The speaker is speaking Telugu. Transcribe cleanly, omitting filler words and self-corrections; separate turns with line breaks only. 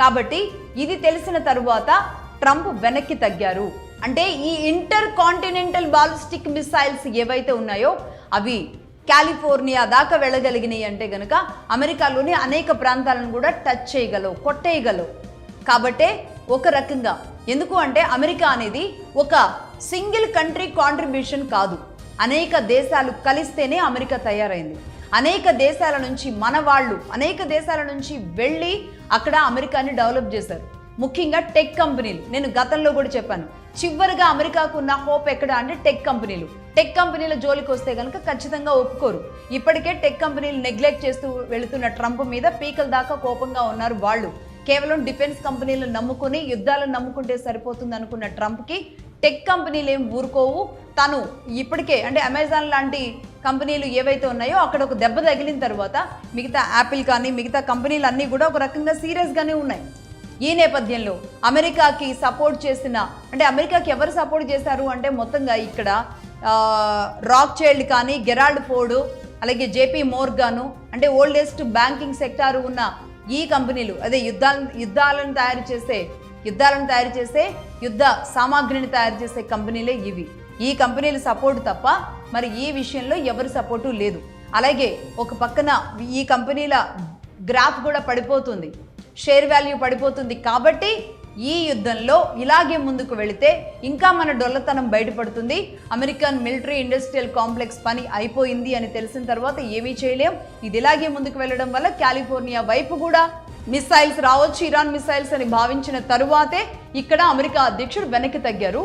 కాబట్టి ఇది తెలిసిన తరువాత ట్రంప్ వెనక్కి తగ్గారు. అంటే ఈ ఇంటర్ కాంటినెంటల్ బాలిస్టిక్ మిసైల్స్ ఏవైతే ఉన్నాయో అవి కాలిఫోర్నియా దాకా వెళ్ళగలిగినాయి అంటే గనక అమెరికాలోని అనేక ప్రాంతాలను కూడా టచ్ చేయగలవు, కొట్టేయగలవు. కాబట్టే ఒక రకంగా ఎందుకు అంటే అమెరికా అనేది ఒక సింగిల్ కంట్రీ కాంట్రిబ్యూషన్ కాదు, అనేక దేశాలు కలిస్తేనే అమెరికా తయారైంది. అనేక దేశాల నుంచి మన వాళ్ళు అనేక దేశాల నుంచి వెళ్ళి అక్కడ అమెరికాని డెవలప్ చేశారు. ముఖ్యంగా టెక్ కంపెనీలు. నేను గతంలో కూడా చెప్పాను, చివరిగా అమెరికాకు ఉన్న హోప్ ఎక్కడ అంటే టెక్ కంపెనీలు. టెక్ కంపెనీల జోలికి వస్తే కనుక ఖచ్చితంగా ఒప్పుకోరు. ఇప్పటికే టెక్ కంపెనీలు నెగ్లెక్ట్ చేస్తూ వెళుతున్న ట్రంప్ మీద పీకల దాకా కోపంగా ఉన్నారు వాళ్ళు. కేవలం డిఫెన్స్ కంపెనీలను నమ్ముకుని యుద్ధాలను నమ్ముకుంటే సరిపోతుంది అనుకున్న ట్రంప్కి టెక్ కంపెనీలు ఏం ఊరుకోవు. తను ఇప్పటికే అంటే అమెజాన్ లాంటి కంపెనీలు ఏవైతే ఉన్నాయో అక్కడ ఒక దెబ్బ తగిలిన తర్వాత మిగతా యాపిల్ కానీ మిగతా కంపెనీలు అన్నీ కూడా ఒక రకంగా సీరియస్గానే ఉన్నాయి. ఈ నేపథ్యంలో అమెరికాకి సపోర్ట్ చేసిన అంటే అమెరికాకి ఎవరు సపోర్ట్ చేశారు అంటే మొత్తంగా ఇక్కడ రాక్ చైల్డ్ కానీ గెరాల్డ్ ఫోర్డ్ అలాగే జేపీ మోర్గాను అంటే ఓల్డెస్ట్ బ్యాంకింగ్ సెక్టారు ఉన్న ఈ కంపెనీలు అదే యుద్ధాలను తయారు చేసే యుద్ధ సామాగ్రిని తయారు చేసే కంపెనీలే ఇవి. ఈ కంపెనీల సపోర్ట్ తప్ప మరి ఈ విషయంలో ఎవరి సపోర్టు లేదు. అలాగే ఒక పక్కన ఈ కంపెనీల గ్రాఫ్ కూడా పడిపోతుంది, షేర్ వాల్యూ పడిపోతుంది. కాబట్టి ఈ యుద్ధంలో ఇలాగే ముందుకు వెళితే ఇంకా మన డొల్లతనం బయటపడుతుంది. అమెరికన్ మిలిటరీ ఇండస్ట్రియల్ కాంప్లెక్స్ పని అయిపోయింది అని తెలిసిన తర్వాత ఏమీ చేయలేం. ఇది ఇలాగే ముందుకు వెళ్ళడం వల్ల కాలిఫోర్నియా వైపు కూడా మిసైల్స్ రావచ్చు, ఇరాన్ మిసైల్స్ అని భావించిన తరువాతే ఇక్కడ అమెరికా అధ్యక్షుడు వెనక్కి తగ్గారు.